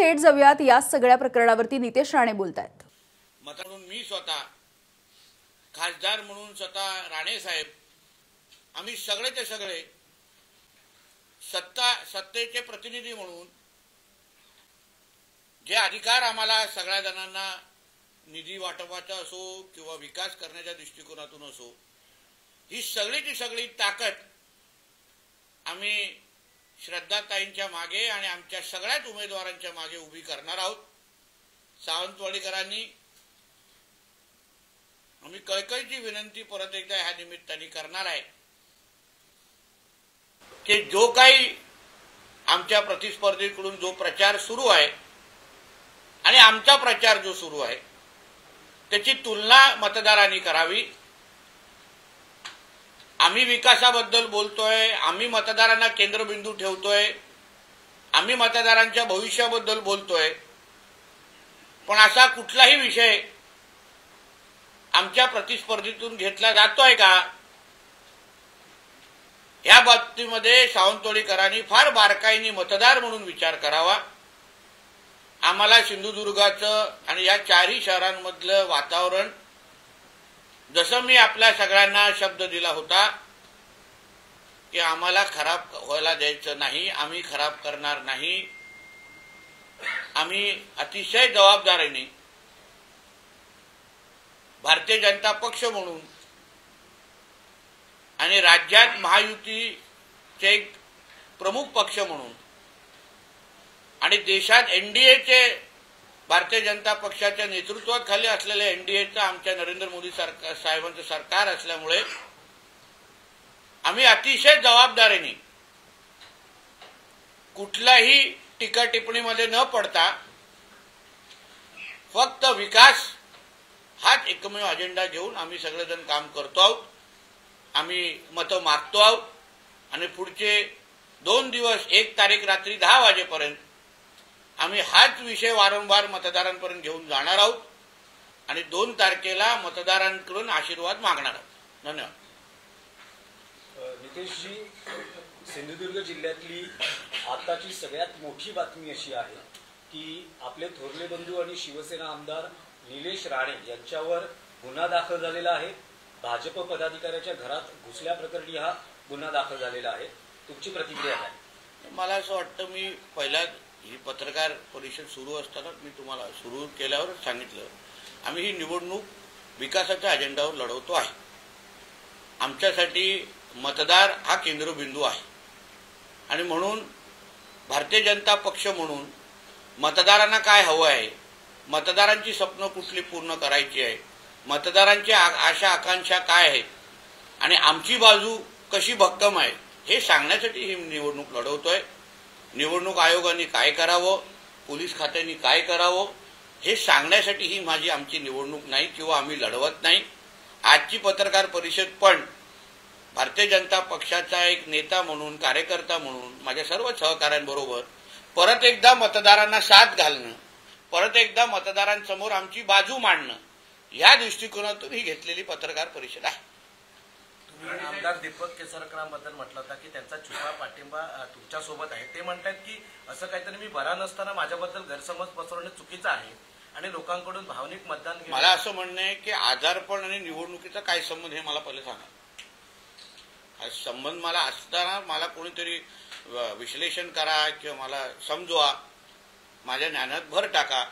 थेट जाऊयात या सगळ्या प्रकरणावरती नितेश राणे बोलतायत। म्हणून मी स्वतः खासदार म्हणून स्वतः राणे साहेब आम्ही सगळेचे सगळे सत्तेचे प्रतिनिधी म्हणून जे अधिकार आम्हाला सगळ्या जणांना निधी वाटपाचा असो किंवा विकास करण्याच्या दृष्टिकोनातून असो, ही सगळीची सगळी ताकद आम्ही श्रद्धाताईंच्या मागे आणि आमच्या सगळ्याच उमेदवारांच्या मागे उभी करणार आहोत। सावंतवाडीकरांनी आम्ही कळकळीची विनंती परत एकदा ह्या निमित्ताने करणार आहे की जो काही आमच्या प्रतिस्पर्धीकडून जो प्रचार सुरू आहे आणि आमचा प्रचार जो सुरू आहे त्याची तुलना मतदारांनी करावी। आम्ही विकासाबद्दल बोलतोय, आम्ही मतदारांना केंद्रबिंदू ठेवतोय, आम्ही मतदारांच्या भविष्याबद्दल बोलतोय, पण असा कुठलाही विषय आमच्या प्रतिस्पर्धीतून घेतला जातोय का, या बाबतीमध्ये सावंतवाडीकरांनी फार बारकाईने मतदार म्हणून विचार करावा। आम्हाला सिंधुदुर्गाचं आणि या चारही शहरांमधलं वातावरण जसं मी आपल्या सगळ्यांना शब्द दिला होता की आम्हाला खराब व्हायला द्यायचं नाही, आम्ही खराब करणार नाही, आम्ही अतिशय जबाबदारीने भारतीय जनता पक्ष म्हणून आणि राज्यात महायुतीचे एक प्रमुख पक्ष म्हणून आणि देशात एनडीएचे भारतीय जनता पक्षाच्या नेतृत्वाखाली असलेल्या एनडीएचं आमच्या नरेंद्र मोदी साहेबांचं सरकार असल्यामुळे आम्ही अतिशय जबाबदारीने कुठल्याही टीका टिप्पणीमध्ये न पडता फक्त विकास हाच एकमेव अजेंडा घेऊन आम्ही सगळेजण काम करतो आहोत। आम्ही मतं मागतो आहोत आणि पुढचे 2 दिवस 1 तारीख रात्री 10 वाजेपर्यंत आम्ही हाच विषय वारंवार मतदारांपर्यंत घेऊन जाणार आहोत आणि 2 तारखेला मतदारांकडून आशीर्वाद मागणार आहोत। धन्यवाद। नितेशजी, सिंधुदुर्ग जिल्ह्यातली आताची सगळ्यात मोठी बातमी अशी आहे की आपले थोरले बंधू आणि शिवसेना आमदार निलेश राणे यांच्यावर गुन्हा दाखल झालेला आहे। भाजप पदाधिकाऱ्याच्या घरात घुसल्याप्रकरणी हा गुन्हा दाखल झालेला आहे। तुमची प्रतिक्रिया काय? मला असं वाटतं, मी पहिला ही पत्रकार परिषद सुरू असताना मी तुम्हाला सुरू केल्यावरच सांगितलं, आम्ही ही निवडणूक विकासाच्या अजेंडावर लढवतो आहे। आमच्यासाठी मतदार हा केंद्रबिंदू आहे आणि म्हणून भारतीय जनता पक्ष म्हणून मतदारांना काय हवं आहे, मतदारांची स्वप्न कुठली पूर्ण करायची आहे, मतदारांची आशा आकांक्षा काय आहेत आणि आमची बाजू कशी भक्कम आहे हे सांगण्यासाठी ही निवडणूक लढवतोय। निवडणूक आयोगाने काय करावं, पोलीस खात्याने काय करावं हे सांगण्यासाठी ही आमची निवडणूक नाही किंवा आम्ही लढवत नाही। आजची पत्रकार परिषद पण भारतीय जनता पक्षाचा एक नेता म्हणून, कार्यकर्ता म्हणून माझ्या सर्व सहकाऱ्यांबरोबर परत एकदा मतदारांना साथ घालणं, परत एकदा मतदारांसमोर आमची बाजू मांडणं या दृष्टिकोनातून ही घेतलेली पत्रकार परिषद आहे। तुम्ही आमदार दीपक केसरकरांबद्दल म्हटलं होतं की त्यांचा छुपा पाठिंबा तुमच्यासोबत आहे। ते म्हणतात की असं काहीतरी मी बरा नसताना माझ्याबद्दल गैरसमज पसरवणे चुकीचं आहे आणि लोकांकडून भावनिक मतदान घेणं। मला असं म्हणणं आहे की आजारपण आणि निवडणुकीचा काय संबंध हे मला पहिले सांगा। हा संबंध मला असताना मला कोणीतरी विश्लेषण करा किंवा मला समजवा, माझ्या ज्ञानात भर टाका।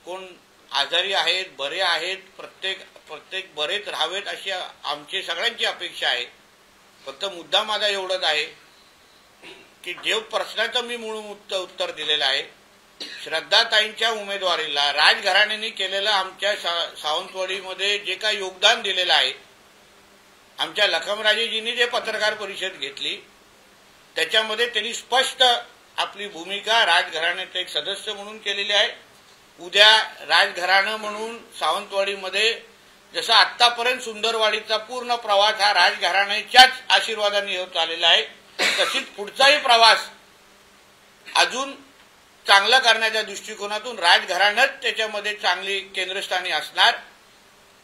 कोण आजारी आहेत, बरे आहेत, प्रत्येक बरेच राहावेत अशी आमची सगळ्यांची अपेक्षा आहे। फक्त मुद्दा माझा एवढाच आहे की जे प्रश्नाचं मी मूळ उत्तर दिलेलं आहे, श्रद्धाताईंच्या उमेदवारीला राजघराण्याने केलेलं आमच्या सावंतवाडीमध्ये जे काही योगदान दिलेलं आहे, आमच्या लखमराजेजींनी जे पत्रकार परिषद घेतली त्याच्यामध्ये त्यांनी स्पष्ट आपली भूमिका राजघराण्याचे एक सदस्य म्हणून केलेली आहे। उद्या राजघराणं म्हणून सावंतवाडीमध्ये जसं आतापर्यंत सुंदरवाडीचा पूर्ण प्रवास हा राजघराण्याच्याच आशीर्वादाने होत आलेला आहे, तशीच पुढचाही प्रवास अजून चांगला करण्याच्या दृष्टिकोनातून राजघराणंच त्याच्यामध्ये चांगली केंद्रस्थानी असणार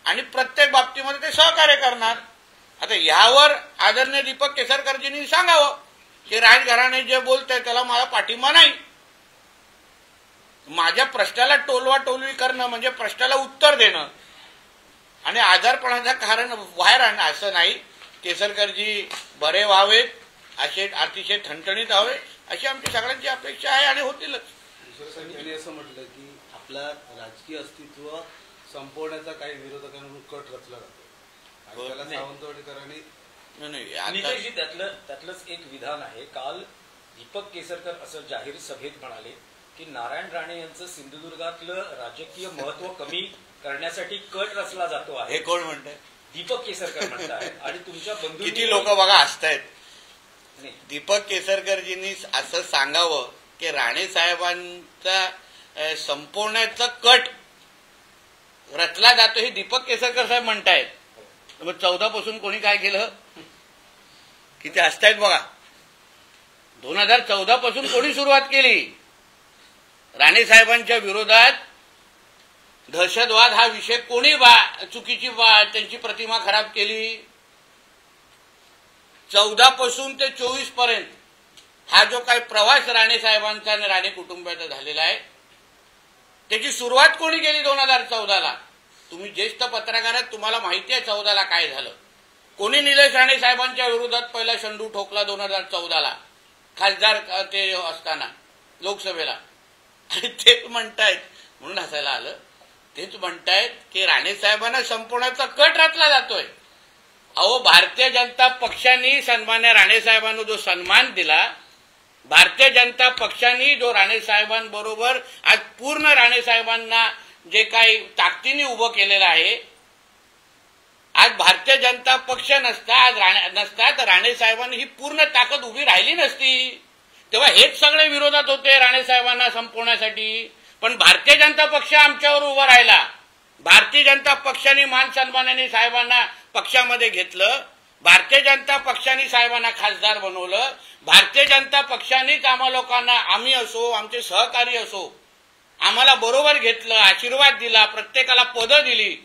आणि प्रत्येक बाबतीमध्ये ते सहकार्य करणार। आता यावर आदरणीय दीपक केसरकरजींनी सांगावं की राजघराणे जे बोलतंय त्याला मला पाठिंबा नाही, माझ्या प्रश्नाला टोलवाटोलवी करणं म्हणजे प्रश्नाला उत्तर देणं आणि आजारपणाचं कारण बाहेर आणणं असं नाही. केसरकरजी बरे व्हावेत, असे अतिशय ठणठणीत व्हावे अशी आमची सगळ्यांची अपेक्षा आहे आणि होतीलच. त्यांनी असं म्हटलं की आपला राजकीय अस्तित्व संपवण्याचा काही विरोधकांकडून कट रचला जातो आणि त्याला सावंतवाडीकरांनी निलेशजी त्यातलंच एक विधान आहे. काल दीपक केसरकर असं जाहीर सभेत म्हणाले की नारायण राणे यांचं सिंधुदुर्गातलं राजकीय महत्व कमी करण्यासाठी कट रचला जातो आहे. हे कोण म्हणतंय? दीपक केसरकर म्हणतायत. आणि तुमच्या बंधू किती लोक बघा हसतायत. दीपक केसरकरजींनी असं सांगावं की राणे साहेबांचा संपवण्याचा कट रचला जातो हे दीपक केसरकर साहेब म्हणतायत. मग 14 पासून कोणी काय केलं? किती हसतायत बघा. 2014 पासून कोणी सुरुवात केली? राणे साहेबांच्या विरोधात दहशतवाद हा विषय कोणी चुकीची त्यांची प्रतिमा खराब केली? 14 पासून ते 24 पर्यंत हा जो काही प्रवास राणे साहेबांचा आणि राणे कुटुंबाचा झालेला आहे त्याची सुरुवात कोणी केली? 2014ला. तुम्ही ज्येष्ठ पत्रकार आहात, तुम्हाला माहिती आहे 14ला काय झालं. कोणी निलेश राणे साहेबांच्या विरोधात पहिला शंडू ठोकला 2014ला खासदार ते असताना लोकसभेला. आणि तेच म्हणतायत, म्हणून हसायला आलं, तेच म्हणतायत की राणे साहेबांना संपवण्याचा कट रचला जातोय. अहो, भारतीय जनता पक्षाने सन्मान्य राणे साहेबांना जो सन्मान दिला, भारतीय जनता पक्षाने जो राणे साहेबांबरोबर आज पूर्ण राणे साहेबांना जे काही ताकदीने उभं केलेलं आहे, आज भारतीय जनता पक्ष नसता तर राणे साहेबांनी ही पूर्ण ताकद उभी राहिली नसती. तेव्हा हेच सगळे विरोधात होते राणे साहेबांना संपवण्यासाठी. पण भारतीय जनता पक्ष आमच्यावर उभा राहिला. भारतीय जनता पक्षाने मान सन्मानाने साहेबांना पक्षामध्ये घेतलं. भारतीय जनता पक्षाने साहेबांना खासदार बनवलं. भारतीय जनता पक्षानेच आम्हा लोकांना, आम्ही असो आमचे सहकारी असो, आम्हाला बरोबर घेतलं, आशीर्वाद दिला, प्रत्येकाला पदं दिली,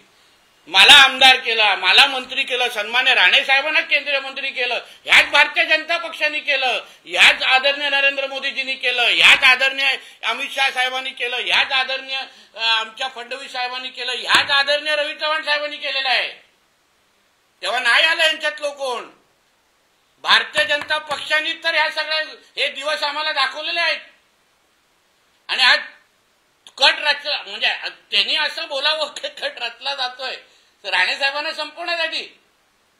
मला आमदार केला, मला मंत्री केलं, सन्मान्य राणे साहेबांना केंद्रीय मंत्री केलं. ह्याच भारतीय जनता पक्षाने केलं, ह्याच आदरणीय नरेंद्र मोदीजींनी केलं, ह्याच आदरणीय अमित शाह साहेबांनी केलं, ह्याच आदरणीय आमच्या फडणवीस साहेबांनी केलं, ह्याच आदरणीय रवी चव्हाण साहेबांनी केलेलं आहे. तेव्हा नाही आलं यांच्यातलं कोण? भारतीय जनता पक्षाने तर ह्या सगळ्या हे दिवस आम्हाला दाखवलेले आहेत. आणि आज कट रचला म्हणजे त्यांनी असं बोलावं कट रचला जातोय राणे साहेबांना संपवण्यासाठी.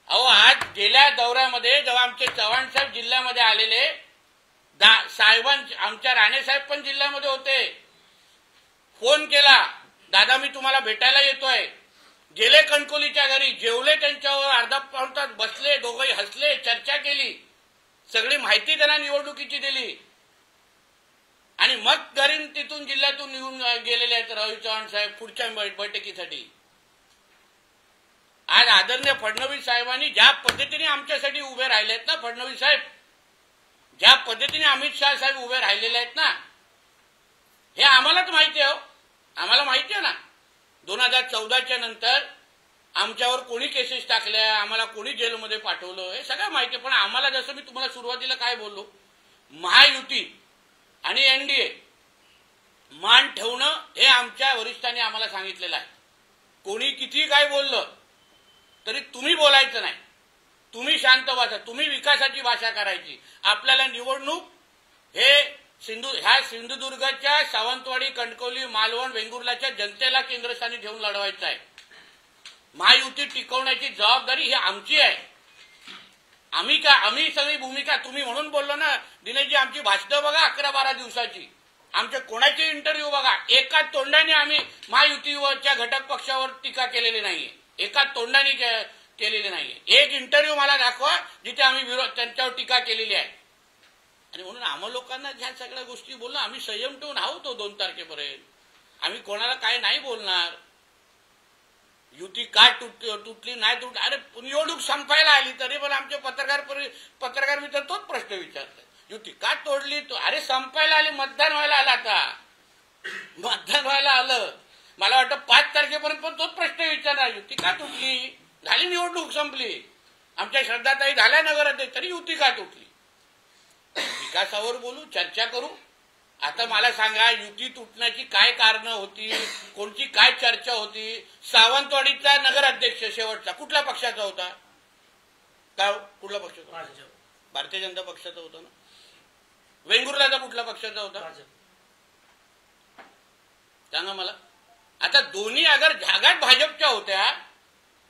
अहो, आज गेल्या दौऱ्यामध्ये जेव्हा आमचे चव्हाण साहेब जिल्ह्यामध्ये आलेले, आमच्या राणे साहेब पण जिल्ह्यामध्ये होते, फोन केला, दादा मी तुम्हाला भेटायला येतोय. गेले कणकोलीच्या घरी, जेवले त्यांच्यावर, अर्धा पाऊण तास बसले, दोघंही हसले, चर्चा केली, सगळी माहिती त्यांना निवडणुकीची दिली आणि मग घरी तिथून जिल्ह्यातून निघून गेलेले आहेत रवी चव्हाण साहेब पुढच्या बैठकीसाठी. आज आदरणीय फडणवीस साहेबांनी ज्या पद्धतीने आमच्यासाठी उभे राहिले आहेत ना, फडणवीस साहेब ज्या पद्धतीने अमित शाह साहेब उभे राहिलेले आहेत ना, हे आम्हालाच माहिती आहे. आम्हाला माहिती आहे ना 2014च्या नंतर आमच्यावर कोणी केसेस टाकल्या, आम्हाला कोणी जेलमध्ये पाठवलं, हे सगळं माहिती आहे. पण आम्हाला जसं मी तुम्हाला सुरुवातीला काय बोललो, महायुती आणि एनडीए मान ठेवणं हे आमच्या वरिष्ठांनी आम्हाला सांगितलेलं आहे. कोणी किती काय बोललं तरी तुम्ही बोलायचं नाही, तुम्ही शांत बसा, तुम्ही विकासाची भाषा करायची. आपल्याला निवडणूक हे ह्या सिंधुदुर्गच्या सावंतवाडी, कणकवली, मालवण, वेंगुर्लाच्या जनतेला केंद्रस्थानी ठेवून लढवायचं आहे. महायुती टिकवण्याची जबाबदारी ही आमची आहे. आम्ही सगळी भूमिका, तुम्ही म्हणून बोललो ना दिनेशजी, आमची भाषणं बघा 11-12 दिवसाची, आमच्या कोणाचे इंटरव्ह्यू बघा, एका तोंडाने आम्ही महायुतीच्या घटक पक्षावर टीका केलेली नाहीये, एका तोंडाने केलेली नाहीये. एक इंटरव्ह्यू मला दाखवा जिथे आम्ही त्यांच्यावर टीका केलेली आहे. आणि म्हणून आम्हा लोकांना ह्या सगळ्या गोष्टी बोलणं, आम्ही संयम ठेवून आहोत 2 तारखेपर्यंत. आम्ही कोणाला काय नाही बोलणार. युती का तुटली नाही तुटली, अरे निवडणूक संपायला आली तरी पण आमचे पत्रकार मित्र तोच प्रश्न विचारतात, युती का तोडली? अरे संपायला आली, मतदान व्हायला आलं, आता मतदान व्हायला आलं. मला वाटतं 5 तारखेपर्यंत पण तोच प्रश्न विचारणार, युती का तुटली? झाली निवडणूक, संपली. आमच्या श्रद्धाताई झाल्या नगराध्यक्ष, तरी युती का तुटली? विकासावर बोलू, चर्चा करू. आता मला सांगा, युती तुटण्याची काय कारणं होती, कोणती काय चर्चा होती? सावंतवाडीचा नगराध्यक्ष शेवटचा कुठल्या पक्षाचा होता? काय कुठल्या पक्षाचा होता? भारतीय जनता पक्षाचा होता ना. वेंगुर्ल्याचा कुठल्या पक्षाचा होता? सांगा मला. आता दोन्ही अगर जागा भाजपच्या होत्या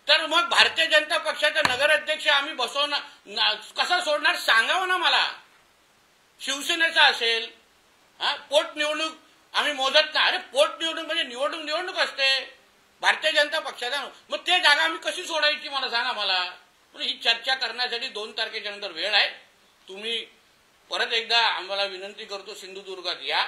तर मग भारतीय जनता पक्षाचा नगराध्यक्ष आम्ही बसवणार कसा सोडणार? सांगावं ना मला. शिवसेनेचा असेल, पोटनिवडणूक आम्ही मोजत नाही. अरे पोटनिवडणूक म्हणजे निवडणूक असते भारतीय जनता पक्षाचा. मग ते जागा आम्ही कशी सोडायची मला सांगा मला. ही चर्चा करण्यासाठी 2 तारखेच्या नंतर वेळ आहे. तुम्ही परत एकदा आम्हाला विनंती करतो, सिंधुदुर्गात या,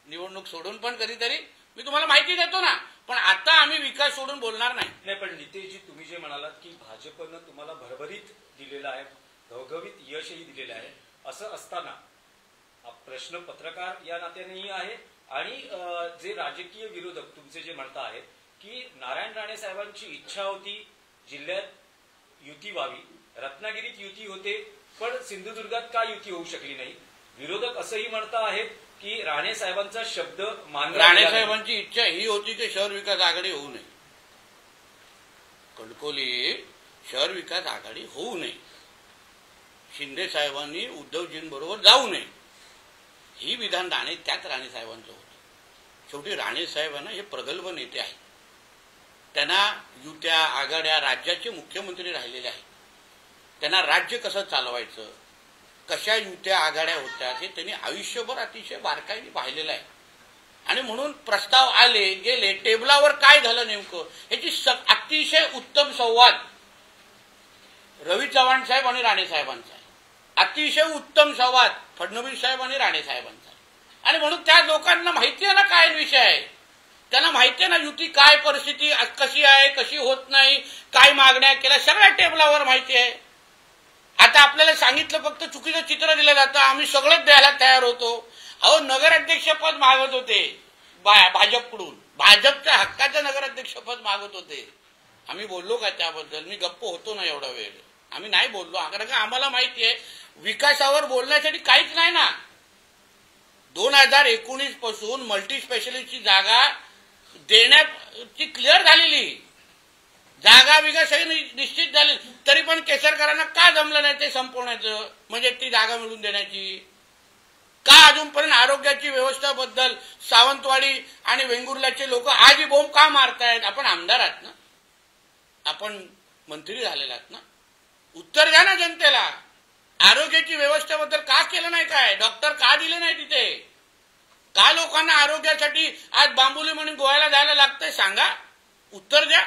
निवडणूक सोडून पण कधीतरी मी तुम्हाला माहिती देतो ना. पण आता आम्ही विकास सोडून बोलणार नाही. पण नितेशजी, तुम्ही जे म्हणालात की भाजपनं तुम्हाला भरभरीत दिलेलं आहे, घवघवीत यशही दिलेलं आहे, असं असताना प्रश्न पत्रकार या नात्यानेही आहे आणि जे राजकीय विरोधक तुमचे जे म्हणता आहेत की नारायण राणे साहेबांची इच्छा होती जिल्ह्यात युती व्हावी, रत्नागिरीत युती होते, पण सिंधुदुर्गात का युती होऊ शकली नाही? विरोधक असंही म्हणता आहेत की राणे साहेबांचा शब्द मानला. राणे साहेबांची इच्छा ही होती की शहर विकास आघाडी होऊ नये, कणकोली शहर विकास आघाडी होऊ नये, शिंदे साहेबांनी उद्धवजींबरोबर जाऊ नये, ही विधान त्याच राणे साहेबांचं होतं. शेवटी राणे साहेबांना हे प्रगल्भ नेते आहेत. त्यांना युत्या आघाड्या राज्याचे मुख्यमंत्री राहिलेले आहेत. त्यांना राज्य कसं चालवायचं, कशा युत्या आघाड्या होत्या हे त्यांनी आयुष्यभर अतिशय बारकाईने पाहिलेलं आहे. आणि म्हणून प्रस्ताव आले गेले, टेबलावर काय झालं नेमकं याची अतिशय उत्तम संवाद रवी चव्हाण साहेब आणि राणे साहेबांचा आहे. अतिशय उत्तम संवाद फडणवीस साहेब आणि राणे साहेबांचा. आणि म्हणून त्या लोकांना माहिती आहे ना काय विषय आहे. त्यांना माहिती आहे ना युती काय परिस्थिती कशी आहे, कशी होत नाही, काय मागण्या केल्या, सगळ्या टेबलावर माहिती आहे. आता आपल्याला सांगितलं फक्त चुकीचं चित्र दिलं जातं, आम्ही सगळंच द्यायला तयार होतो. अहो नगराध्यक्षपद मागत होते भाजपकडून, भाजपच्या हक्काचं नगराध्यक्षपद मागत होते. आम्ही बोललो का त्याबद्दल? मी गप्प होतो ना एवढा वेळ? आम्ही नाही बोललो. कारण का आम्हाला माहिती आहे विकासावर बोलण्यासाठी काहीच नाही ना. 2019 पासून मल्टी स्पेशालिस्टची जागा देण्याची क्लिअर झालेली, जागा विकास निश्चित झाली, तरी पण केसरकरांना का जमलं नाही ते संपवण्याचं, म्हणजे ती जागा मिळवून देण्याची? का अजूनपर्यंत आरोग्याची व्यवस्थेबद्दल सावंतवाडी आणि वेंगुर्ल्याचे लोक आजही बोंब का मारतायत? आपण आमदार आहात ना, आपण मंत्री झालेला आहात ना, उत्तर द्या ना जनतेला. आरोग्याची व्यवस्थेबद्दल का केलं नाही? काय डॉक्टर का दिले नाही तिथे? का लोकांना आरोग्यासाठी आज बांबुली म्हणून गोव्याला जायला लागतंय? सांगा, उत्तर द्या.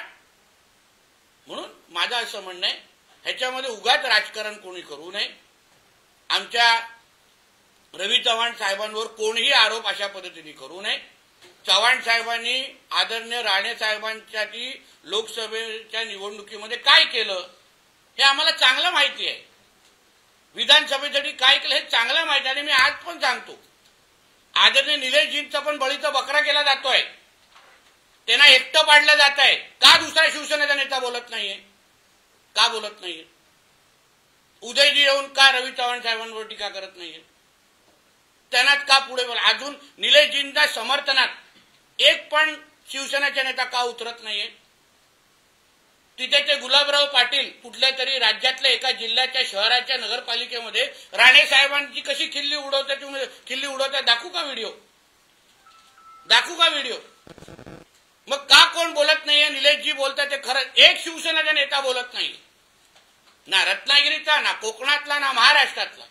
म्हणून माझं असं म्हणणं आहे, ह्याच्यामध्ये उगाच राजकारण कोणी करू नये. आमच्या रवी चव्हाण साहेबांवर कोणीही आरोप अशा पद्धतीने करू नये. चव्हाण साहेबांनी आदरणीय राणे साहेबांसाठी लोकसभेच्या निवडणुकीमध्ये काय केलं हे आम्हाला चांगलं माहिती आहे. विधानसभेसाठी काय केलं हे चांगलं माहिती आहे. आणि मी आज पण सांगतो, आदरणीय निलेशजींचा पण बळीचा बकरा केला जातोय, त्यांना एकटं पाडलं जात आहे. का दुसरा शिवसेनेचा नेता बोलत नाहीये? का बोलत नाहीये? उदयजी येऊन का रवी चव्हाण साहेबांवर टीका करत नाहीये? त्यांना का पुढे बोला? अजून निलेशजींच्या समर्थनात एक पण शिवसेनेचा नेता का उतरत नाहीये? तिथे ते गुलाबराव पाटील कुठल्या तरी राज्यातल्या एका जिल्ह्याच्या शहराच्या नगरपालिकेमध्ये राणे साहेबांची कशी खिल्ली उडवतात दाखवू का व्हिडिओ? दाखवू का व्हिडिओ? मग का कोण बोलत नाहीये? निलेशजी बोलतात ते खरं. एक शिवसेनेचा नेता बोलत नाही, ना रत्नागिरीचा, ना कोकणातला, ना महाराष्ट्रातला.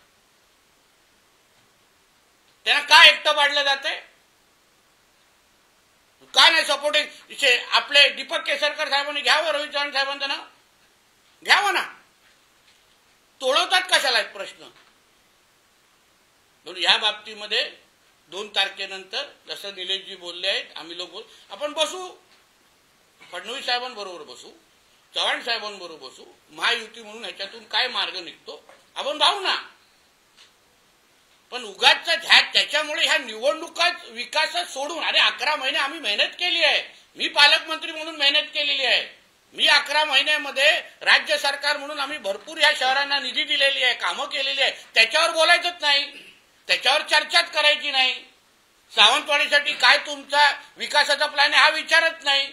त्यांना का एकटं पाडलं जातंय? का नाही सपोर्टिंग? आपले दीपक केसरकर साहेबांनी घ्यावं, रवी चव्हाण साहेबांचं नाव घ्यावं ना. तोडवतात कशाला एक प्रश्न? म्हणून या बाबतीमध्ये 2 तारखेनंतर जसं निलेशजी बोलले आहेत, आम्ही लोक आपण बसू, फडणवीस साहेबांबरोबर बसू, चव्हाण साहेबांबरोबर बसू, महायुती म्हणून ह्याच्यातून काय मार्ग निघतो आपण पाहू ना. पण उगाचचा त्याच्यामुळे ह्या निवडणुकाच विकासात सोडून, अरे 11 महिने आम्ही मेहनत केली आहे. मी पालकमंत्री म्हणून मेहनत केलेली आहे. मी 11 महिन्यामध्ये राज्य सरकार म्हणून आम्ही भरपूर ह्या शहरांना निधी दिलेली आहे, कामं केलेली आहे. त्याच्यावर बोलायचंच नाही. त्याच्यावर चर्चाच करायची नाही. सावंतवाडीसाठी काय तुमचा विकासाचा प्लॅन आहे हा विचारत नाही.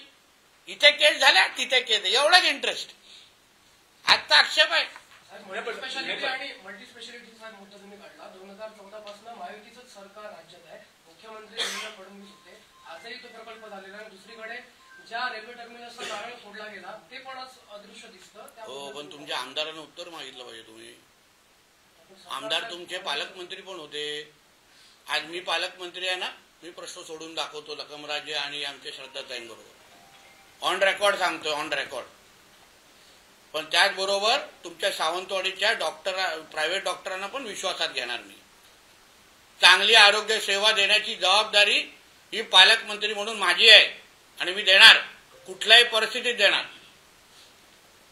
इथे केस झाल्या तिथे केस, एवढाच इंटरेस्ट. आजचा आक्षेप आहे. मल्टीस्पेशालिटी आणि मल्टीस्पेशालिटीचा मुद्दा तुम्ही काढला. 2014 पासून महायुतीचंच सरकार राज्यात आहे. मुख्यमंत्री देवेंद्र फडणवीस होते. आजही तो प्रकल्प झालेला आहे. दुसरीकडे ज्या रेल्वे टर्मिनसचा नारळ फोडला गेला ते पण आज अदृश्य दिसतं. हो, पण तुमच्या आमदारांना उत्तर मागितलं पाहिजे तुम्ही. आमदार तुमचे पालकमंत्री पण होते. आज मी पालकमंत्री आहे ना, मी प्रश्न सोडून दाखवतो लखमराजे आणि आमच्या श्रद्धाताईंबरोबर. ऑन रेकॉर्ड सांगतोय, ऑन रेकॉर्ड. पण त्याचबरोबर तुमच्या सावंतवाडीच्या प्रायव्हेट डॉक्टरांना पण विश्वासात घेणार मी. चांगली आरोग्य सेवा देण्याची जबाबदारी ही पालकमंत्री म्हणून माझी आहे आणि मी देणार, कुठल्याही परिस्थितीत देणार.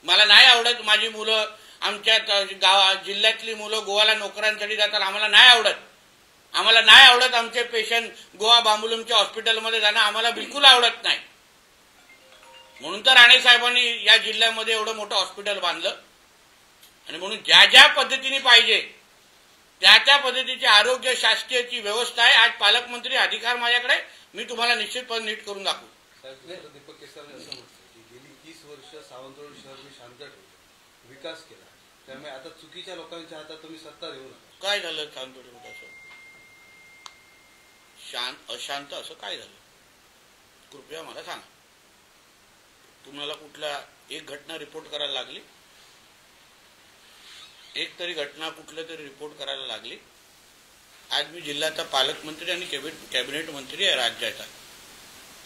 मला नाही आवडत माझी मुलं, आमच्या जिल्ह्यातली मुलं गोवाला नोकऱ्यांसाठी जातात. आम्हाला नाही आवडत. आम्हाला नाही आवडत आमचे पेशंट गोवा बांबुलमच्या हॉस्पिटलमध्ये जाणं आम्हाला बिलकुल आवडत नाही. म्हणून तर राणे साहेबांनी या जिल्ह्यामध्ये एवढं मोठं हॉस्पिटल बांधलं. आणि म्हणून ज्या ज्या पद्धतीने पाहिजे त्या त्या पद्धतीची आरोग्य शासकीयची व्यवस्था आहे. आज पालकमंत्री अधिकार माझ्याकडे, मी तुम्हाला निश्चितपणे नीट करून दाखवू. दीपक केसरकर असं म्हणतात की गेली 30 वर्ष सावंतवाडी शहर मी शांत ठेवलं, विकास केला. त्यामुळे आता चुकीच्या लोकांच्या हातात तुम्ही सत्ता देऊ नका. काय झालं सावंतवाडीमध्ये असं अशांत असं काय झालं? कृपया मला सांगा. तुम्हाला कुठला एक घटना रिपोर्ट करायला लागली? एक तरी घटना कुठल्या तरी रिपोर्ट करायला लागली? आज मी जिल्ह्याचा पालकमंत्री आणि कॅबिनेट मंत्री आहे राज्याचा.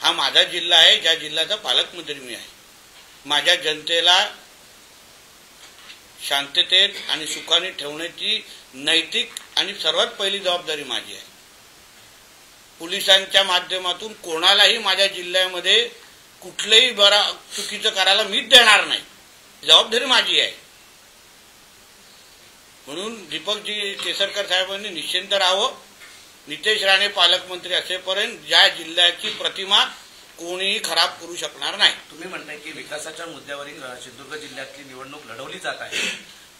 हा माझा जिल्हा आहे, ज्या जिल्ह्याचा पालकमंत्री मी आहे. माझ्या जनतेला शांततेत आणि सुखाने ठेवण्याची नैतिक आणि सर्वात पहिली जबाबदारी माझी आहे. पोलिसांच्या माध्यमातून कोणालाही माझ्या जिल्ह्यामध्ये कुठलंही चुकीचं करायला मीच देणार नाही. जबाबदारी माझी आहे. म्हणून दीपकजी केसरकर साहेबांनी निश्चिंत राहावं. नितेश राणे पालकमंत्री असेपर्यंत ज्या जिल्ह्याची प्रतिमा कोणीही खराब करू शकणार नाही. तुम्ही म्हणताय की विकासाच्या मुद्द्यावरील सिंधुदुर्ग जिल्ह्यातली निवडणूक लढवली जात आहे,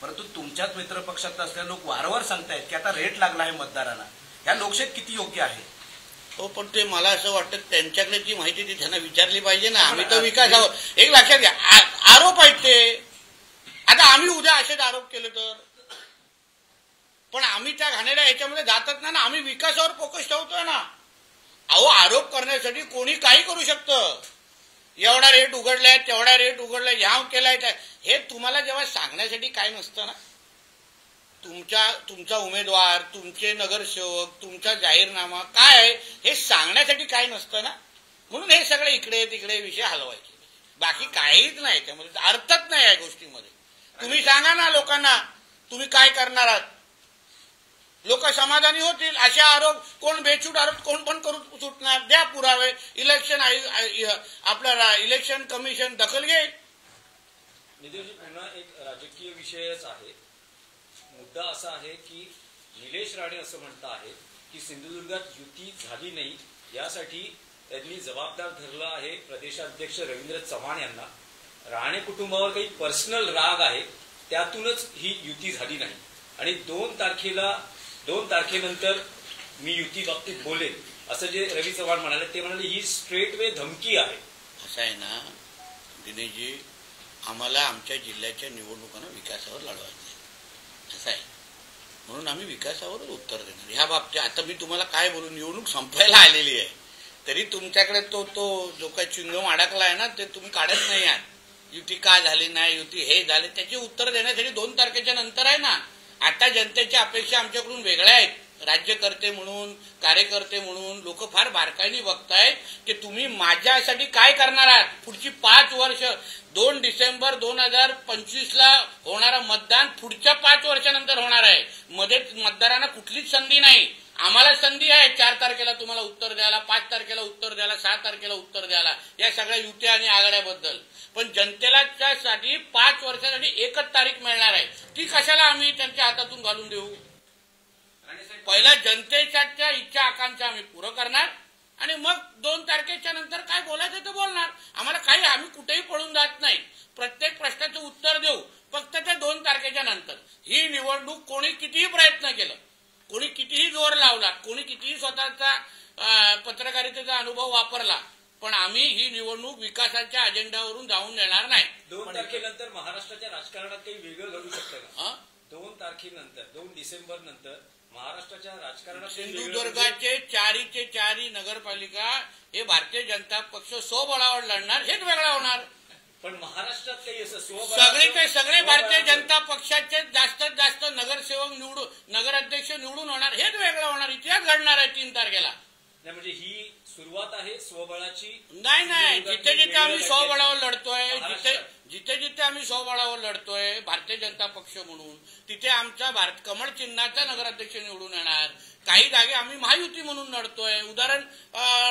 परंतु तुमच्याच मित्रपक्षात असलेले लोक वारंवार सांगतायत की आता रेट लागला आहे मतदारांना. या लोकशाहीत किती योग्य आहे? हो, पण ते मला असं वाटतं त्यांच्याकडे जी माहिती ती त्यांना विचारली पाहिजे ना. आम्ही तर विकासावर एक लक्षात घ्या, आरोप आहेत ते. आता आम्ही उद्या असेच आरोप केले तर, पण आम्ही त्या घाणेरड्या याच्यामध्ये जातच नाही ना. आम्ही विकासावर फोकस ठेवतोय ना. अहो, आरोप करण्यासाठी कोणी काही करू शकतं. एवढा रेट उघडलाय, तेवढा रेट उघडलाय, ह्या केलाय, हे तुम्हाला जेव्हा सांगण्यासाठी काय नसतं ना. तुमचा उमेदवार, तुमचे नगरसेवक, तुमचा जाहीरनामा काय आहे हे सांगण्यासाठी काय नसतं ना. म्हणून हे सगळे इकडे तिकडे विषय हलवायचे, बाकी काहीच नाही. त्यामध्ये अर्थच नाही या गोष्टीमध्ये. तुम्ही सांगा ना लोकांना तुम्ही काय करणार आहात. लोक समाधानी होतील. असे आरोप कोण बेछूट आरोप कोण पण करू सुटणार. द्या पुरावे. आपलं इलेक्शन कमिशन दखल घेईल. निधीजी, पुन्हा एक राजकीय विषयच आहे. मुद्दा असा आहे की निलेश राणे असं म्हणत आहेत की सिंधुदुर्गात युती झाली नाही, यासाठी त्यांनी जबाबदार धरलं आहे प्रदेशाध्यक्ष रवींद्र चव्हाण यांना. राणे कुटुंबावर काही पर्सनल राग आहे, त्यातूनच ही युती झाली नाही. आणि 2 तारखेनंतर मी युती बाबतीत बोलेन असं जे रवी चव्हाण म्हणाले, ते म्हणाले ही स्ट्रेट वे धमकी आहे. असं आहे ना दिनेशजी, आम्हाला आमच्या जिल्ह्याच्या निवडणुकांना विकासावर लढवायचं आहे. असं आहे. म्हणून आम्ही विकासावरच उत्तर देणार. ह्या बाबतीत आता मी तुम्हाला काय बोलू, निवडणूक संपायला आलेली आहे तरी तुमच्याकडे तो जो काही चिंगम अडकला आहे ना ते तुम्ही काढत नाही आहात. युती का झाली नाही, युती हे झाले, त्याची उत्तर देण्यासाठी 2 तारखेच्या नंतर आहे ना. आता जनतेच्या अपेक्षा आमच्याकडून वेगळ्या आहेत. राज्यकर्ते म्हणून, कार्यकर्ते म्हणून लोक फार बारकाईने बघतायत की तुम्ही माझ्यासाठी काय करणार आहात. पुढची 5 वर्ष 2 डिसेंबर 2025 होणारा मतदान पुढच्या 5 वर्षानंतर होणार आहे. मध्ये मतदारांना कुठलीच संधी नाही. आम्हाला संधी आहे 4 तारखेला तुम्हाला उत्तर द्यायला, 5 तारखेला उत्तर द्यायला, 6 तारखेला उत्तर द्यायला या सगळ्या युत्या आणि आघाड्याबद्दल. पण जनतेला त्यासाठी 5 वर्षासाठी एकच तारीख मिळणार आहे. ती कशाला आम्ही त्यांच्या हातातून घालून देऊ. पहिला जनतेच्या इच्छा आकांक्षा आम्ही पुरं करणार आणि मग 2 तारखेच्या नंतर काय बोलायचं तर बोलणार. आम्हाला काही, आम्ही कुठेही पळून जात नाही. प्रत्येक प्रश्नाचं उत्तर देऊ, फक्त ते 2 तारखेच्या नंतर. ही निवडणूक कोणी कितीही प्रयत्न केलं, कोणी कितीही जोर लावला, कोणी कितीही स्वतःचा पत्रकारितेचा अनुभव वापरला, पण आम्ही ही निवडणूक विकासाच्या अजेंडावरून जाऊन देणार नाही. 2 तारखेनंतर महाराष्ट्राच्या राजकारणात काही वेगळं घडू शकतं का? हं? 2 तारखेनंतर 2 डिसेंबर नंतर महाराष्ट्राच्या राजकारणात काही वेगळं सिंधुदुर्गाचे 4चे 4 नगरपालिका हे भारतीय जनता पक्ष स्वबळावर लढणार, हेच वेगळं होणार. पण महाराष्ट्रात काही असं सगळेचे सगळे भारतीय जनता पक्षाचे जास्तीत जास्त नगरसेवक निवडून, नगराध्यक्ष निवडून होणार, हेच वेगळं होणार. इतिहास घडणार आहे 3 तारखेला. नाही, म्हणजे ही सुरुवात आहे स्वबळाची. नाही, जिथे जिथे आम्ही स्वबळावर लढतोय, जिथे जिथे आम्ही स्वबळावर लढतोय भारतीय जनता पक्ष म्हणून, तिथे आमचा कमळ चिन्हाचा नगराध्यक्ष निवडून येणार. काही जागे आम्ही महायुती म्हणून लढतोय. उदाहरण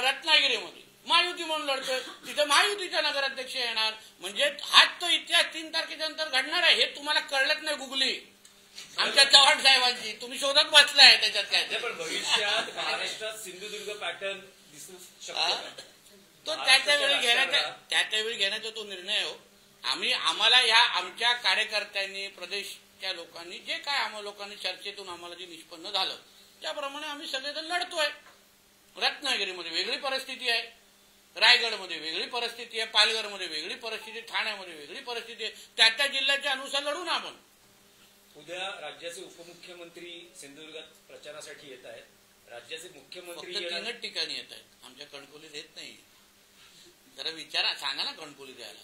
रत्नागिरीमध्ये महायुती म्हणून लढतोय, तिथे महायुतीचा नगराध्यक्ष येणार. म्हणजे हाच तो इतिहास 3 तारखेच्या नंतर घडणार आहे. हे तुम्हाला कळलंच नाही. गुगली आमच्या चव्हाण साहेबांची तुम्ही शोधत बसलाय त्याच्यात काय. पण भविष्यात महाराष्ट्रात सिंधुदुर्ग पॅटर्न दिसू शकतो तो त्यावेळी घेण्याचा तो निर्णय हो. आम्हाला ह्या आमच्या कार्यकर्त्यांनी, प्रदेशच्या लोकांनी जे काय आम्हाला लोकांनी चर्चेतून आम्हाला जे निष्पन्न झालं त्याप्रमाणे आम्ही सगळेजण लढतोय. रत्नागिरीमध्ये वेगळी परिस्थिती आहे, रायगडमध्ये वेगळी परिस्थिती आहे, पालघरमध्ये वेगळी परिस्थिती, ठाण्यामध्ये वेगळी परिस्थिती आहे. त्या जिल्ह्याच्या अनुसार लढू ना आपण. उद्या राज्याचे उपमुख्यमंत्री सिंधुदुर्गात प्रचारासाठी येत आहेत. राज्याचे मुख्यमंत्री फक्त 3च ठिकाणी येत आहेत, आमच्या कणकवलीत येत नाही. जरा विचारा, सांगा ना कणकवलीत यायला.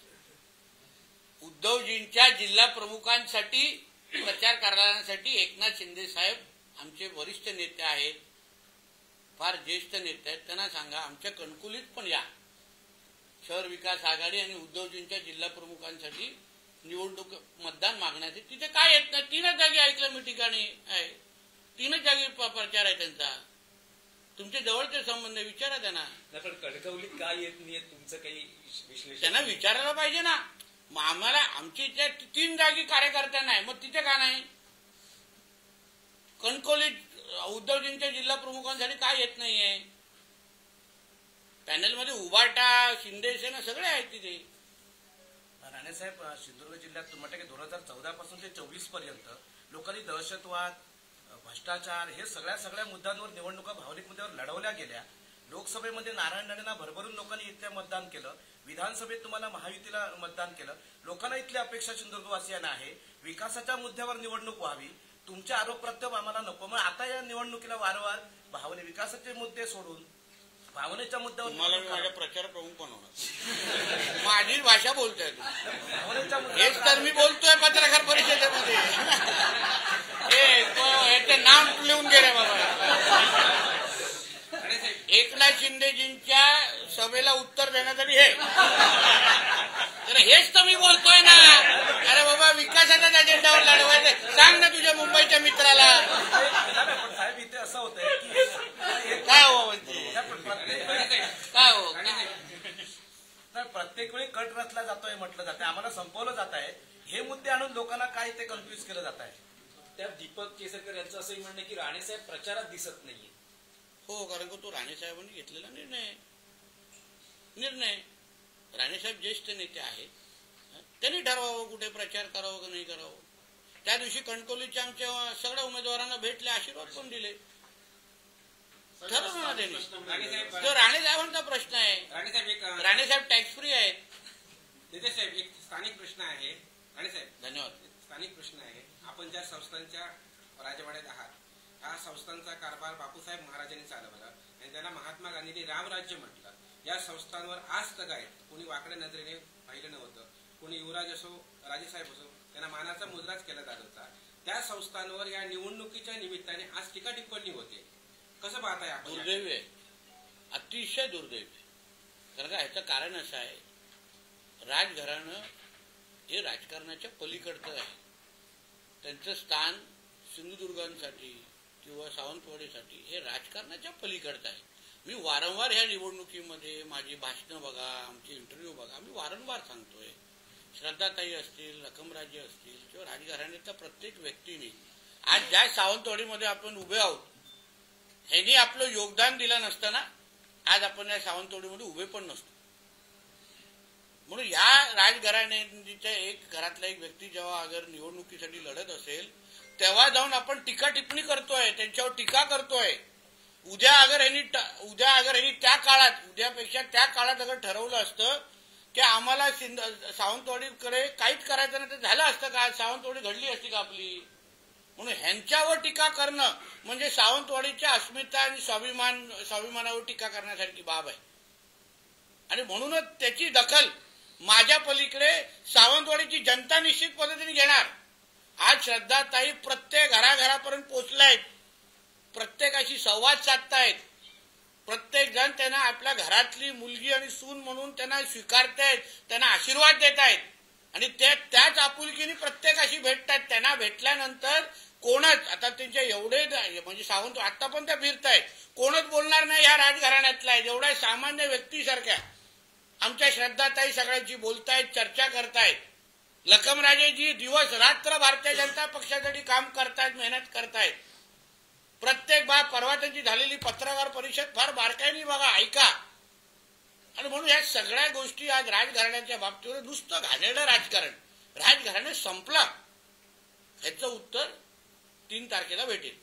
उद्धवजींच्या जिल्हा प्रमुखांसाठी प्रचार करण्यासाठी एकनाथ शिंदे साहेब आमचे वरिष्ठ नेते आहेत, फार ज्येष्ठ नेते आहेत. त्यांना सांगा आमच्या कणकवलीत पण या. शहर विकास आघाडी आणि उद्धवजींच्या जिल्हा प्रमुखांसाठी निवडणूक मतदान मागण्याचे तिथे काय येत नाही. 3च जागी ऐकलं मी ठिकाणी आहे, 3च जागी प्रचार आहे त्यांचा. तुमचे जवळचे संबंध विचारा त्यांना. पण कणकवलीत काय येत नाही तुमचं काही विश्लेषण त्यांना विचारायला पाहिजे ना. मग आम्हाला आमची इथे 3 जागी कार्यकर्ता नाही, मग तिथे का नाही? कणकवलीत उद्धवजींच्या जिल्हा प्रमुखांसाठी काय येत नाहीये? पॅनलमध्ये उभाटा, शिंदे सेना सगळे आहेत तिथे. राणेसाहेब, सिंधुदुर्ग जिल्ह्यात म्हटलं की 2014 पासून ते 24 पर्यंत लोकांनी दहशतवाद, भ्रष्टाचार हे सगळ्या मुद्द्यांवर निवडणुका भावनिक मुद्द्यावर लढवल्या गेल्या. लोकसभेमध्ये नारायण राणेंना भरभरून लोकांनी इथल्या मतदान केलं. विधानसभेत तुम्हाला महायुतीला मतदान केलं. लोकांना इथली अपेक्षा सिंधुदुर्गवासियांना आहे विकासाच्या मुद्द्यावर निवडणूक व्हावी. तुमचे आरोप प्रत्यारोप आम्हाला नको. मग आता या निवडणुकीला वारंवार भावने विकासाचे मुद्दे सोडून भावनेच्या मुद्द्यावर तुम्हाला माझ्या प्रचार प्रमुख पण होणार. माझी भाषा बोलतोय भावनेच्या हेच तर मी बोलतोय पत्रकार परिषदेमध्ये. याचे नाम लिहून गेले बाबा. एकनाथ शिंदेजींच्या सभेला उत्तर देण्यासाठी हे, तर हेच तर मी बोलतोय ना. अरे बाबा विकासाच्या अजेंडावर लढवायचं सांग ना तुझ्या मुंबईच्या मित्राला. साहेब इथे असं होतंय की काय हो म्हणते काय हो, प्रत्येक वेळी कट रचला जातोय म्हटलं जाते, आम्हाला संपवलं जात आहे. हे मुद्दे आणून लोकांना काय ते कन्फ्युज केलं जात आहे. त्या दीपक केसरकर यांचं असंही म्हणणं की राणेसाहेब प्रचारात दिसत नाहीये. हो, कारण तो राणेसाहेबांनी घेतलेला निर्णय. राणेसाहेब ज्येष्ठ नेते आहेत, त्यांनी ठरवावं कुठे प्रचार करावं का नाही करावं. त्या दिवशी कणकवलीच्या आमच्या सगळ्या उमेदवारांना भेटले, आशीर्वाद पण दिले. ठरवलं ना त्यांनी. तो राणेसाहेबांचा प्रश्न आहे. राणेसाहेब टॅक्स फ्री आहेत. साहेब, एक स्थानिक प्रश्न आहे. राणेसाहेब, धन्यवाद. स्थानिक प्रश्न आहे. आपण ज्या संस्थांच्या राजवाड्यात आहात, हा संस्थांचा कारभार बापूसाहेब महाराजांनी चालवला आणि त्यांना महात्मा गांधींनी रामराज्य म्हटलं. या संस्थांवर आज तगायत कोणी वाकड्या नजरेने पाहिलं नव्हतं. कोणी युवराज असो, राजेसाहेब असो, त्यांना मानाचा मुद्राच केला जात होता. त्या संस्थांवर या निवडणुकीच्या निमित्ताने आज टीका टिप्पणी होते. कसं पाहताय आपण? दुर्दैव आहे, अतिशय दुर्दैव. कारण का ह्याचं कारण असं आहे, राजघराणं हे राजकारणाच्या पलीकडचं आहे. त्यांचं स्थान सिंधुदुर्गांसाठी किंवा सावंतवाडीसाठी हे राजकारणाच्या पलीकडचं आहे. मी वारंवार ह्या निवडणुकीमध्ये माझी भाषणं बघा, आमचे इंटरव्ह्यू बघा, मी वारंवार सांगतोय. श्रद्धाताई असतील, रकमराजे असतील किंवा राजघराण्यातल्या प्रत्येक व्यक्तीने आज ज्या सावंतवाडीमध्ये आपण उभे आहोत, ह्यांनी आपलं योगदान दिलं नसताना आज आपण या सावंतवाडीमध्ये उभे पण नसतो. म्हणून या राजघराण्याच्या घरातला एक व्यक्ती जेव्हा अगर निवडणुकीसाठी लढत असेल तेव्हा जाऊन आपण टीका टिप्पणी करतोय, त्यांच्यावर टीका करतोय. उद्या अगर यांनी त्या काळात, उद्यापेक्षा त्या काळात अगर ठरवलं असतं की आम्हाला सावंतवाडीकडे काहीच करायचं नाही, तर झालं असतं का? सावंतवाडी घडली असती का आपली? म्हणून ह्यांच्यावर टीका करणं म्हणजे सावंतवाडीच्या अस्मिता आणि स्वाभिमानावर टीका करण्यासारखी बाब आहे. आणि म्हणूनच त्याची दखल माझ्या पलीकडे सावंतवाडीची जनता निश्चित पद्धतीने घेणार. आज श्रद्धाताई प्रत्येक घराघरापर्यंत पोहोचलायत, प्रत्येकाशी संवाद साधतायत, प्रत्येक जण त्यांना आपल्या घरातली मुलगी आणि सून म्हणून त्यांना स्वीकारतायत, त्यांना आशीर्वाद देत आहेत आणि त्याच आपुलकीने प्रत्येकाशी भेटतात. त्यांना भेटल्यानंतर कोणच आता त्यांच्या एवढे म्हणजे सावंत आता पण त्या फिरतायत, कोणच बोलणार नाही ह्या राजघराण्यातला आहे. एवढ्या सामान्य व्यक्तीसारख्या आमच्या श्रद्धाताई सगळ्यांची बोलतायत, चर्चा करतायत. लखमराजेजी दिवस रात्र भारतीय जनता पक्षासाठी काम करतायत, मेहनत करतायत. प्रत्येक बाब परवा त्यांची झालेली पत्रकार परिषद फार बारकाईने बघा, ऐका. आणि म्हणून या सगळ्या गोष्टी आज राजघराण्याच्या बाबतीवर नुसतं घाणेरडं राजघराणे संपला, ह्याचं उत्तर 3 तारखेला भेटेल.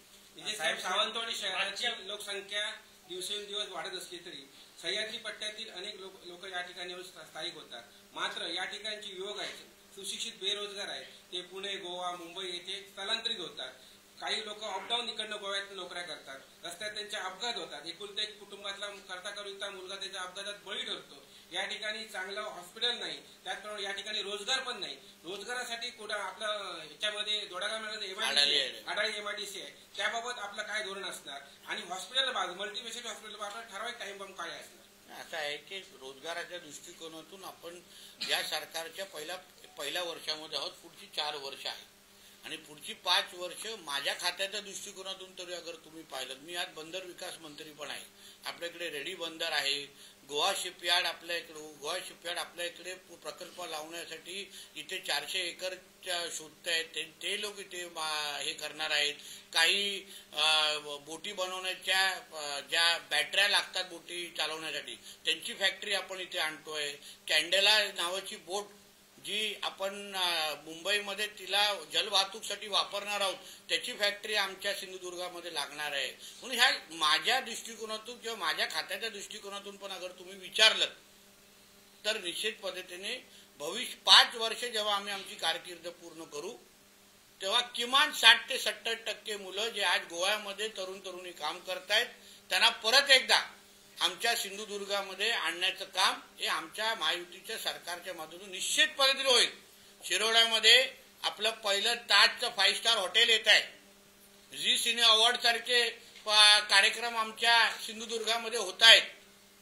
साहेब, सावंतवाडी शहराची लोकसंख्या दिवसेंदिवस वाढत असली तरी सह्याद्री पट्ट्यातील अनेक लोक या ठिकाणी स्थायिक होतात. मात्र या ठिकाणची युवक आहेत, सुशिक्षित बेरोजगार आहेत, ते पुणे, गोवा, मुंबई येथे स्थलांतरित होतात. काही लोक अपडाऊन इकडनं गोव्यात नोकऱ्या करतात, रस्त्यात त्यांचे अपघात होतात. एकुलता एक कुटुंबातला करता करिता मुलगा त्याच्या अपघातात बळी ठरतो. या ठिकाणी चांगलं हॉस्पिटल नाही, त्याचप्रमाणे या ठिकाणी रोजगार पण नाही. रोजगारासाठी कुठं आपलं ह्याच्यामध्ये दोडागावमध्ये आडाळी एमआयडीसी आहे, त्याबाबत आपलं काय धोरण असणार आणि हॉस्पिटल मल्टीस्पेशालिटी हॉस्पिटल बाबत ठराविक टाइम बॉम्ब काय असणार? असं आहे की रोजगाराच्या दृष्टिकोनातून आपण या सरकारच्या पहिल्या वर्षामध्ये आहोत. पुढची 4 वर्ष आहे आणि पुढची 5 वर्ष माझ्या खात्याच्या दृष्टिकोनातून तरी अगर तुम्ही पाहिलं, मी आज बंदर विकास मंत्री पण आहे. आपल्याकडे रेडी बंदर आहे, गोवा शिपयार्ड आपल्या इकडे प्रकल्प लावण्यासाठी इथे 400 एकर शोधतायत. ते लोक इथे हे करणार आहेत. काही बोटी बनवण्याच्या ज्या बॅटऱ्या लागतात बोटी चालवण्यासाठी, त्यांची फॅक्टरी आपण इथे आणतोय. कॅन्डेला नावाची बोट जी आपण मुंबईमध्ये तिला जलवाहतूकसाठी वापरणार आहोत, त्याची फॅक्टरी आमच्या सिंधुदुर्गामध्ये लागणार आहे. म्हणून ह्या माझ्या दृष्टिकोनातून किंवा माझ्या खात्याच्या दृष्टिकोनातून पण अगर तुम्ही विचारलं तर निश्चित पद्धतीने भविष्य 5 वर्ष जेव्हा आम्ही आमची कारकीर्द पूर्ण करू तेव्हा किमान 60 ते 70% मुलं जे आज गोव्यामध्ये तरुणी काम करतायत त्यांना परत एकदा आमच्या सिंधुदुर्गामध्ये आणण्याचं काम हे आमच्या महायुतीच्या सरकारच्या माध्यमातून निश्चित पद्धतीने होईल. शिरोड्यामध्ये आपलं पहिलं ताजचं 5 स्टार हॉटेल येत आहे. झी सिने अवॉर्ड सारखे कार्यक्रम आमच्या सिंधुदुर्गामध्ये होत आहेत.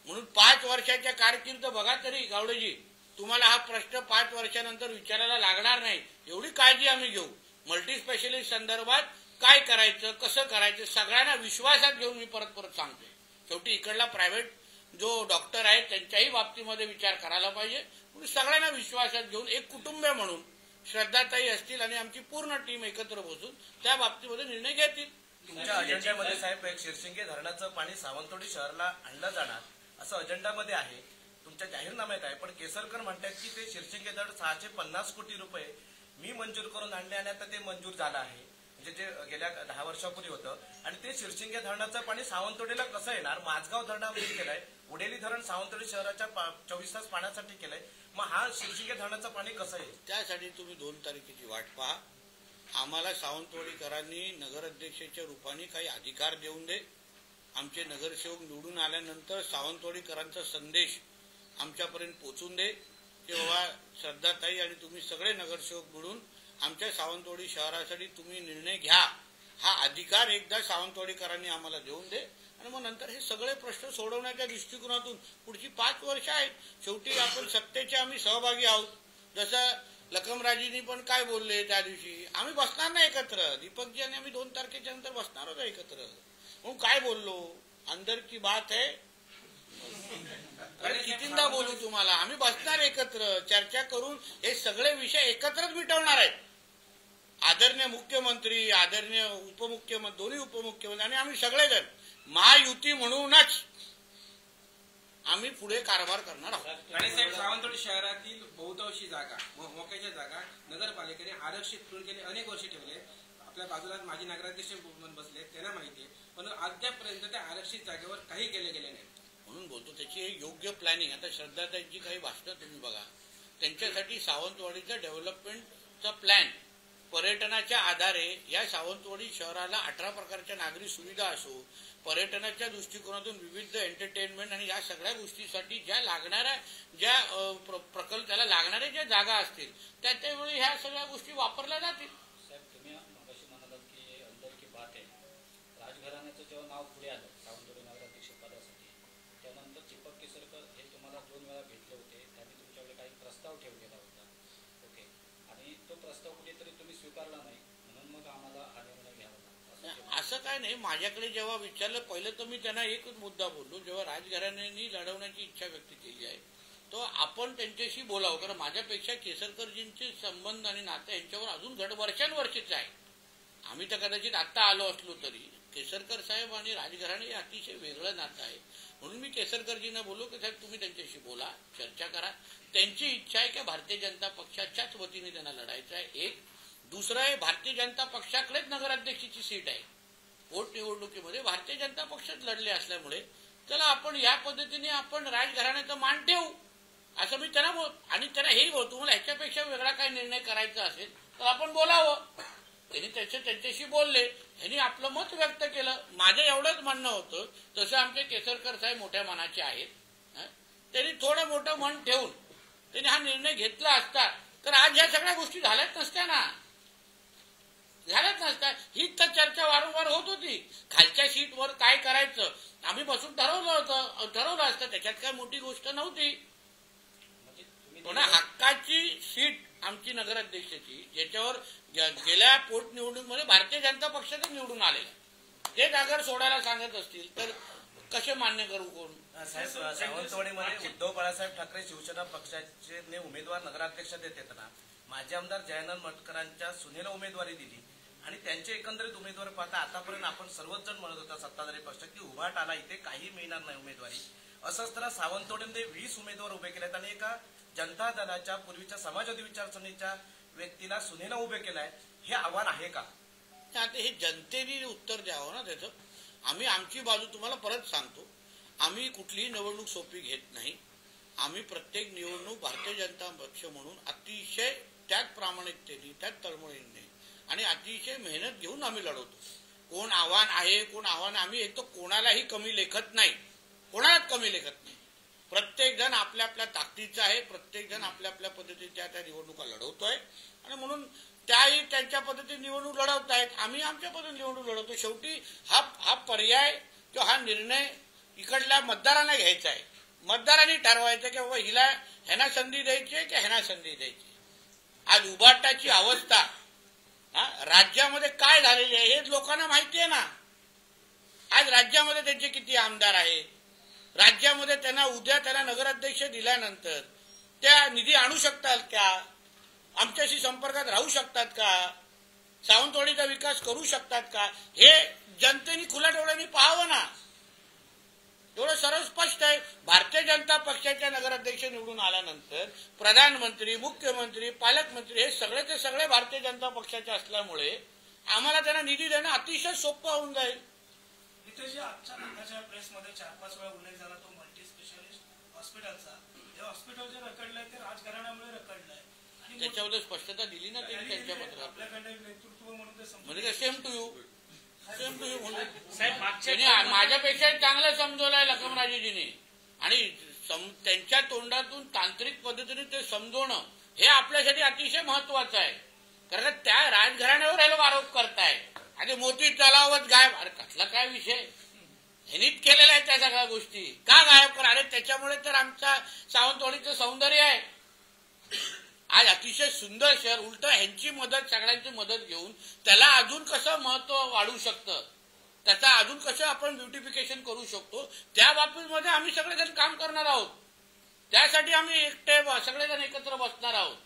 म्हणून 5 वर्षाच्या कारकीर्द बघा तरी गावडेजी, तुम्हाला हा प्रश्न 5 वर्षानंतर विचारायला लागणार नाही, एवढी काळजी आम्ही घेऊ. मल्टी स्पेशालिस्ट संदर्भात काय करायचं, कसं करायचं, सगळ्यांना विश्वासात घेऊन मी परत सांगतोय. शेवटी इकडला प्रायव्हेट जो डॉक्टर आहे त्यांच्याही बाबतीमध्ये विचार करायला पाहिजे. म्हणून सगळ्यांना विश्वासात घेऊन एक कुटुंब म्हणून श्रद्धाताई असतील आणि आमची पूर्ण टीम एकत्र बसून त्या बाबतीमध्ये निर्णय घेतील. तुमच्या अजेंड्यामध्ये साहेब एक शिरशिंगे धरणाचं पाणी सावंतवाडी शहराला आणलं जाणार असं अजेंडामध्ये आहे, तुमच्या जाहीरनाम्यात आहे. पण केसरकर म्हणतात की ते शिरशिंगे धरण 650 कोटी रुपये मी मंजूर करून आणले आणि आता ते मंजूर झालं आहे, म्हणजे जे गेल्या 10 वर्षापूर्वी होतं. आणि ते शिरशिंगे धरणाचं पाणी सावंतवाडीला कसं येणार? माझगाव धरणामध्ये केलंय, उडेली धरण सावंतवाडी शहराच्या 24 तास पाण्यासाठी केलंय, मग हा शिरशिंगे धरणाचं पाणी कसं येईल? त्यासाठी तुम्ही 2 तारखेची वाट पहा. आम्हाला सावंतवाडीकरांनी नगराध्यक्षाच्या रूपाने काही अधिकार देऊन दे. आमचे नगरसेवक निवडून आल्यानंतर सावंतवाडीकरांचा संदेश आमच्यापर्यंत पोहोचून दे की बाबा श्रद्धाताई आणि तुम्ही सगळे नगरसेवक मिळून आमच्या सावंतवाडी शहरासाठी तुम्ही निर्णय घ्या. हा अधिकार एकदा सावंतवाडीकरांनी आम्हाला देऊन दे आणि मग नंतर हे सगळे प्रश्न सोडवण्याच्या दृष्टिकोनातून पुढची 5 वर्ष आहेत. शेवटी आपण सत्तेचे आम्ही सहभागी आहोत. जसं लखमराजींनी पण काय बोलले त्या दिवशी, आम्ही बसणार नाही एकत्र, दीपकजी आणि आम्ही 2 तारखेच्या नंतर बसणार होतो एकत्र. म्हणून काय बोललो, अंदर की बात आहे, कितींदा बोलू तुम्हाला, आम्ही बसणार एकत्र, चर्चा करून हे सगळे विषय एकत्रच मिटवणार आहेत. आदरणीय मुख्यमंत्री, आदरणीय उपमुख्यमंत्री, दोन्ही उपमुख्यमंत्री आणि आम्ही सगळेजण महायुती म्हणूनच आम्ही पुढे कारभार करणार आहोत. आणि साहेब, सावंतवाडी शहरातील बहुतांशी जागा, मोक्याच्या जागा नगरपालिकेने आरक्षित करून गेले अनेक वर्षे ठेवले. आपल्या बाजूला माजी नगराध्यक्ष बसले त्यांना माहिती आहे, पण अद्यापपर्यंत त्या आरक्षित जागेवर काही केले गेले नाही. म्हणून बोलतो त्याची योग्य प्लॅनिंग. आता श्रद्धाताईंची काही भाषणं तुम्ही बघा, त्यांच्यासाठी सावंतवाडीचा डेव्हलपमेंटचा प्लॅन पर्यटनाच्या आधारे या सावंतवाडी शहराला 18 प्रकारच्या नागरी सुविधा असो, पर्यटनाच्या दृष्टिकोनातून विविध एंटरटेनमेंट आणि या सगळ्या गोष्टीसाठी ज्या लागणाऱ्या प्रकल्प त्याला लागणाऱ्या ज्या जागा असतील त्यावेळी ह्या सगळ्या गोष्टी वापरल्या जातील. साहेब, तुम्ही मगाशी म्हणालात की अंदर की बात आहे, राजघराण्याचं जेव्हा नाव पुढे आलं सावंतवाडी नगराध्यक्ष पदासाठी, त्यानंतर दीपक केसरकर हे तुम्हाला 2 वेळा भेटले होते, त्यांनी तुमच्याकडे काही प्रस्ताव ठेवलेला होता. ओके, आणि तो प्रस्ताव कुठेतरी तुम्ही स्वीकारला नाही, म्हणून मग आम्हाला हा निर्णय घ्यावा लागला. असं काय नाही. माझ्याकडे जेव्हा विचारलं पहिलं तर मी त्यांना एकच मुद्दा बोललो, जेव्हा राजघराण्यांनी लढवण्याची इच्छा व्यक्त केली आहे तो आपण त्यांच्याशी बोलावं, कारण माझ्यापेक्षा केसरकरजींचे संबंध आणि नातं यांच्यावर अजून वर्षानुवर्षीच आहे. आम्ही तर कदाचित आत्ता आलो असलो तरी केसरकर साहेब आणि राजघराणे हे अतिशय वेगळं नातं आहे. म्हणून मी केसरकरजींना बोललो की साहेब तुम्ही त्यांच्याशी बोला, चर्चा करा. त्यांची इच्छा आहे की भारतीय जनता पक्षाच्याच वतीने त्यांना लढायचं आहे. एक दुसरं आहे, भारतीय जनता पक्षाकडेच नगराध्यक्षाची सीट आहे. पोटनिवडणुकीमध्ये भारतीय जनता पक्षात लढले असल्यामुळे चला आपण या पद्धतीने आपण राजघराण्याचा मान ठेवू असं मी त्यांना आणि त्यांना हेही बोलतो, तुम्हाला ह्याच्यापेक्षा वेगळा काही निर्णय करायचा असेल तर आपण बोलावं. त्यांनी त्यांच्याशी बोलले, यांनी आपलं मत व्यक्त केलं. माझं एवढंच म्हणणं होतं, जसं आमचे केसरकर साहेब मोठ्या मनाचे आहेत, त्यांनी थोडं मोठं मन ठेवून त्यांनी हा निर्णय घेतला असता तर आज ह्या सगळ्या गोष्टी झाल्याच नसत्या ना, झाल्याच नसत्या. हीच तर चर्चा वारंवार होत होती. खालच्या सीटवर काय करायचं आम्ही बसून ठरवलं असतं, त्याच्यात काय मोठी गोष्ट नव्हती. पण हक्काची सीट आमची नगराध्यक्षाची, ज्याच्यावर गेल्या पोटनिवडणुकीमध्ये भारतीय जनता पक्षाचे निवडून आले, ते जागर सोडायला सांगत असतील तर कसे मान्य करू कोण? साहेब, सावंतवाडीमध्ये उद्धव बाळासाहेब ठाकरे शिवसेना पक्षाचे उमेदवार नगराध्यक्ष देत येताना माजी आमदार जयानंद मटकरांच्या सुनेला उमेदवारी दिली आणि त्यांचे एकंदरीत उमेदवार पाहता आतापर्यंत आपण सर्वच जण म्हणत होता सत्ताधारी पक्ष की उभाटाला इथे काही मिळणार नाही उमेदवारी. असं असताना सावंतवाडीमध्ये 20 उमेदवार उभे केलेत आणि एका जनता दलाच्या पूर्वीच्या समाजवादी विचारसरणीच्या व्यक्तीला सुनेला उभे केलाय. हे आव्हान आहे का? आता हे जनतेने उत्तर द्यावं ना त्याचं. आम्ही आमची बाजू तुम्हाला परत सांगतो, आम्ही कुठलीही निवडणूक सोपी घेत नाही. आम्ही प्रत्येक निवडणूक भारतीय जनता पक्ष म्हणून अतिशय त्याच प्रामाणिकतेने त्याच तळमळीने आणि अतिशय मेहनत घेऊन आम्ही लढवतो. कोण आव्हान आहे कोण आव्हान, आम्ही एक तर कोणालाही कमी लेखत नाही, कोणालाच कमी लेखत नाही. प्रत्येक जण आपल्या आपल्या ताकदीचा आहे, प्रत्येक जण आपल्या आपल्या पद्धतीच्या त्या निवडणुका लढवतोय आणि म्हणून त्याही त्यांच्या पद्धतीने निवडणूक लढवत आहेत, आम्ही आमच्या पद्धतीने निवडणूक लढवतो. शेवटी हा पर्याय किंवा हा निर्णय इकडल्या मतदारांना घ्यायचा आहे. मतदारांनी ठरवायचं की बाबा ह्यांना संधी द्यायची की ह्यांना संधी द्यायची. आज उभाटाची अवस्था राज्यामध्ये काय झालेली आहे हे लोकांना माहिती आहे ना. आज राज्यामध्ये त्यांचे किती आमदार आहेत, राज्यामध्ये त्यांना नगराध्यक्ष दिल्यानंतर त्या निधी आणू शकतात का, आमच्याशी संपर्कात राहू शकतात का, सावंतवाडीचा विकास करू शकतात का, हे जनतेने खुल्या डोळ्यांनी पाहावं ना. एवढं सरळ स्पष्ट आहे. भारतीय जनता पक्षाच्या नगराध्यक्ष निवडून आल्यानंतर प्रधानमंत्री, मुख्यमंत्री, पालकमंत्री हे सगळेचे सगळे भारतीय जनता पक्षाचे असल्यामुळे आम्हाला त्यांना निधी देणं अतिशय सोपं होऊन जाईल. इथे जे आजच्या प्रेसमध्ये 4-5 वेळा उल्लेख झाला तो मल्टी स्पेशालिस्ट हॉस्पिटलचा, हे हॉस्पिटल जे रखडलंय ते राजघराण्यामुळे रखडलंय आणि त्याच्याबद्दल स्पष्टता दिली ना त्यांनी त्यांच्या पत्रात. आपल्याकडे नेतृत्व म्हणून ते म्हणजे सेम टू यू माझ्यापेक्षा चांगलं समजवलंय लखमराजेजींनी आणि त्यांच्या तोंडातून तांत्रिक पद्धतीने ते समजवणं हे आपल्यासाठी अतिशय महत्वाचं आहे. कारण त्या राजघराण्यावर हे लोक आरोप करताय आणि मोती तलावच गायब. अरे कसला काय विषय, ह्यांनीच केलेला आहे त्या सगळ्या गोष्टी, का गायब करा? अरे त्याच्यामुळे तर आमच्या सावंतवाडीचं सौंदर्य आहे. आज अतिशय सुंदर शहर, उलट ह्यांची मदत, सगळ्यांची मदत घेऊन त्याला अजून कसं महत्व वाढू शकतं, त्याचा अजून कसं आपण ब्युटिफिकेशन करू शकतो, त्या बाबतीमध्ये आम्ही सगळेजण काम करणार आहोत. त्यासाठी आम्ही एकटे सगळेजण एकत्र बसणार आहोत.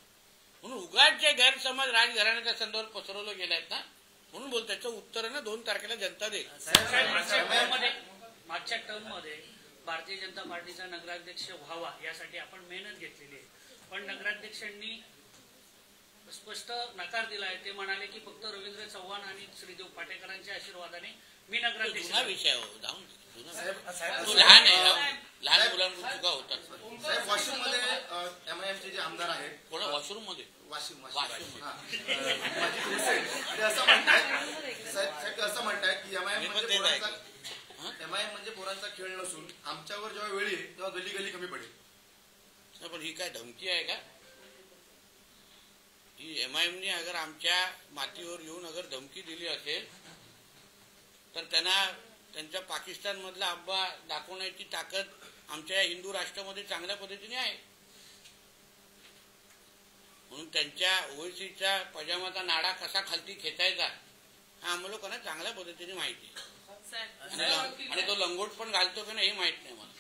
म्हणून उगाच जे गैरसमज राजघराण्याच्या संदर्भात पसरवलं गेले आहेत ना, म्हणून बोल त्याचं उत्तर ना 2 तारखेला जनता देईल. मागच्या टर्म मध्ये भारतीय जनता पार्टीचा नगराध्यक्ष व्हावा यासाठी आपण मेहनत घेतलेली आहे, पण नगराध्यक्षांनी स्पष्ट नकार दिला आहे. ते म्हणाले की फक्त रवींद्र चव्हाण आणि श्रीदेव पाटेकरांच्या आशीर्वादाने मी नगराध्यक्ष जुना विषय हो, जाऊन दे. जुना विषय. साहेब तो लहान आहे, लहान मुलांकडून चुका होतात. साहेब वाशिम मध्ये MIMचे जे आमदार आहेत कोणा वॉशरूम मध्ये वाशिम वाशिम हा. माझी हुसेन ते असं म्हणतात साहेब असं म्हणतात की MIM म्हणजे पोरांचा खेळ नसून आमच्यावर जेव्हा वेळ येईल तेव्हा गली गली कमी पडेल. पण ही काय धमकी आहे का? ही MIMने अगर आमच्या मातीवर येऊन अगर धमकी दिली असेल तर त्यांना त्यांच्या पाकिस्तान मधला आंबा दाखवण्याची ताकद आमच्या हिंदू राष्ट्रामध्ये चांगल्या पद्धतीने आहे. म्हणून त्यांच्या ओवेसीचा पजामाचा नाडा कसा खालती खेचायचा हा आम्हाला लोकांना चांगल्या पद्धतीने माहिती आहे. आणि तो लंगोट पण घालतो का नाही हे माहित नाही मला.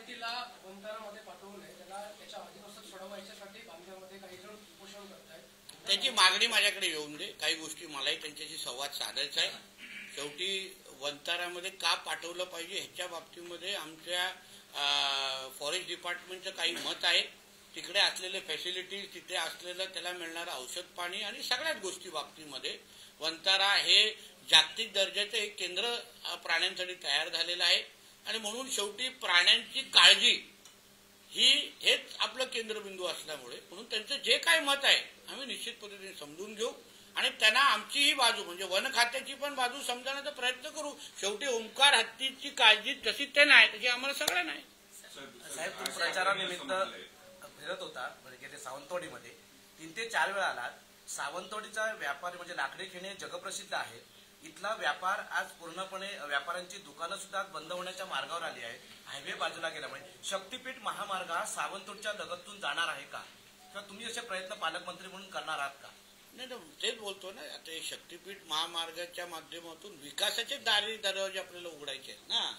तिला वंतारामध्ये पाठवू नये, त्याला त्याच्या आधीपासून सोडवायच्यासाठी बांधल्यामध्ये काही जण उपोषण करतायत. त्याची मागणी माझ्याकडे येऊन दे. काही गोष्टी मलाही त्यांच्याशी संवाद साधायचा आहे. शेवटी वंतारामध्ये का पाठवलं पाहिजे ह्याच्या बाबतीमध्ये आमच्या फॉरेस्ट डिपार्टमेंटचं काही मत आहे. तिकडे असलेले फॅसिलिटीज, तिथे असलेलं त्याला मिळणारं औषध पाणी आणि सगळ्याच गोष्टी बाबतीमध्ये वंतारा हे जागतिक दर्जाचं एक केंद्र प्राण्यांसाठी तयार झालेलं आहे. आणि म्हणून शेवटी प्राण्यांची काळजी हेच आपलं केंद्रबिंदू असल्यामुळे म्हणून त्यांचं जे काही मत आहे आम्ही निश्चित पद्धतीने समजून घेऊ आणि त्यांना आमचीही बाजू म्हणजे वन खात्याची पण बाजू समजण्याचा प्रयत्न करू. शेवटी ओंकार हत्तीची काळजी जशी त्यांना आहे तशी आम्हाला सगळ्यांना आहे. साहेब तुम्ही प्रचारानिमित्त फिरत होता म्हणजे सावंतवाडीमध्ये 3 ते 4 वेळा आलात. सावंतवाडीचा व्यापार म्हणजे लाकडी खेळणे जगप्रसिद्ध आहे. इथला व्यापार आज पूर्णपणे व्यापाऱ्यांची दुकानं सुद्धा बंद होण्याच्या मार्गावर आली आहे. हायवे बाजूला गेल्यामुळे शक्तीपीठ महामार्ग हा सावंतवाडीच्या लगतून जाणार आहे का किंवा तुम्ही असे प्रयत्न पालकमंत्री म्हणून करणार आहात का? नाही तेच बोलतो ना. आता हे शक्तीपीठ महामार्गाच्या माध्यमातून विकासाचे दरवाजे आपल्याला उघडायचे आहेत ना.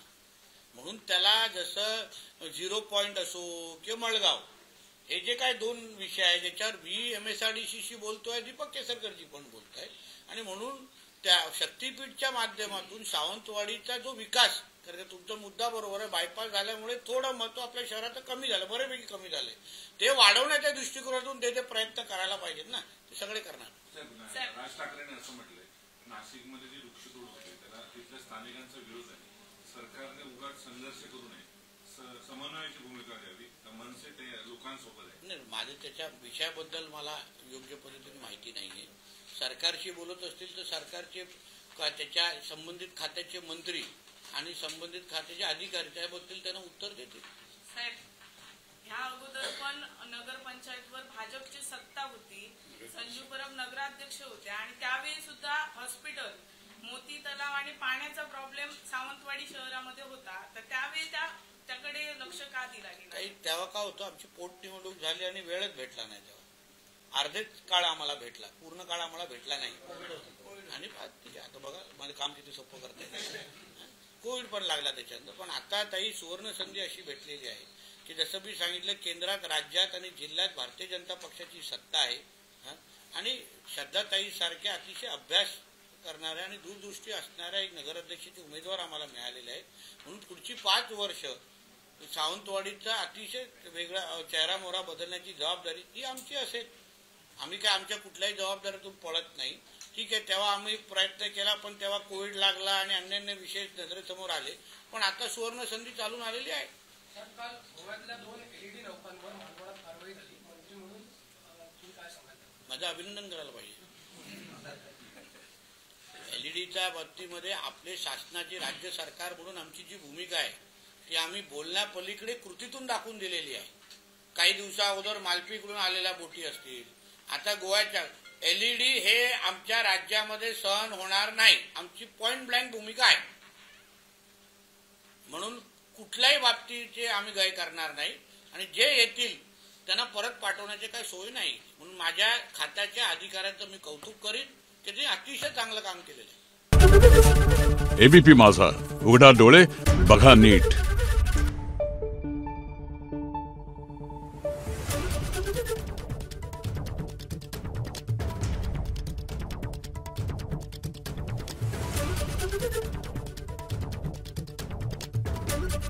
म्हणून त्याला जसं 0 पॉइंट असो किंवा मळगाव हे जे काय 2 विषय आहेत ज्याच्यावर MSRDC बोलतोय, दीपक केसरकरजी पण बोलताय. आणि म्हणून त्या शक्तीपीठच्या माध्यमातून सावंतवाडीचा जो विकास, कारण तुमचा मुद्दा बरोबर आहे, बायपास झाल्यामुळे थोडं महत्व आपल्या शहरात कमी झालं, बऱ्यापैकी कमी झालंय. ते वाढवण्याच्या दृष्टिकोनातून ते प्रयत्न करायला पाहिजेत ना, ते सगळे करणार. राज ठाकरेंनी असं म्हटलंय नाशिकमध्ये जी वृक्षतोड होते त्याला तिथल्या स्थानिकांचा विरोध आहे. सरकारने उगाच संघर्ष करू नये, समन्वयाची भूमिका घ्यावी. मनसे ते लोकांसोबत आहे. नाही, माझं त्याच्या विषयाबद्दल मला योग्य पद्धतीने माहिती नाहीये. सरकारशी बोलत असतील तर सरकारचे त्याच्या संबंधित खात्याचे मंत्री आणि संबंधित खात्याचे अधिकारी त्याबद्दल त्यांना उत्तर देतील. साहेब, ह्या अगोदर पण नगरपंचायतवर भाजपची सत्ता होती, संजू परब नगराध्यक्ष होते आणि त्यावेळी सुद्धा हॉस्पिटल, मोती तलाव आणि पाण्याचा प्रॉब्लेम सावंतवाडी शहरामध्ये होता. तर त्यावेळी त्याकडे लक्ष का दिला गेला? तेव्हा का होतं, आमची पोटनिवडणूक झाली आणि वेळच भेटला नाही. तेव्हा अर्धेच काळ आम्हाला भेटला, पूर्ण काळ आम्हाला भेटला नाही. आणि आता बघा माझं काम किती सोपं करते. कोविड पण लागला त्याच्यानंतर. पण आता ताई सुवर्ण संधी अशी भेटलेली आहे की जसं मी सांगितलं, केंद्रात, राज्यात आणि जिल्ह्यात भारतीय जनता पक्षाची सत्ता आहे. आणि श्रद्धाताई सारख्या अतिशय अभ्यास करणाऱ्या आणि दूरदृष्टी असणाऱ्या एक नगराध्यक्षाचे उमेदवार आम्हाला मिळालेले आहेत. म्हणून पुढची 5 वर्ष सावंतवाडीचा अतिशय वेगळा चेहरा मोहरा बदलण्याची जबाबदारी ती आमची असेल. आम्ही काय आमच्या कुठल्याही जबाबदारीतून पळत नाही. ठीक आहे, तेव्हा आम्ही प्रयत्न केला पण तेव्हा कोविड लागला आणि अन्य विषय नजरेसमोर आले. पण आता सुवर्ण संधी चालून आलेली आहे. काल गोव्यातल्या 2 LED नौकांवर मालवणात कारवाई झाली. मंत्री म्हणून तुम्ही काय सांगाल? माझं अभिनंदन करायला पाहिजे. LEDच्या बाबतीमध्ये आपले शासनाची, राज्य सरकार म्हणून आमची जी भूमिका आहे ती आम्ही बोलण्यापलीकडे कृतीतून दाखवून दिलेली आहे. काही दिवसा अगोदर मालपीकडून आलेल्या बोटी असतील, आता गोव्याच्या LED हे आमच्या राज्यामध्ये सहन होणार नाही, आमची पॉइंट ब्लँक भूमिका आहे. म्हणून कुठल्याही बाबतीचे आम्ही गय करणार नाही आणि जे येतील त्यांना परत पाठवण्याची काही सोय नाही. म्हणून माझ्या खात्याच्या अधिकाऱ्यांचं मी कौतुक करीन की ते अतिशय चांगलं काम केलेलं आहे. ABP माझा, उघडा डोळे बघा नीट.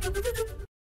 Thank you.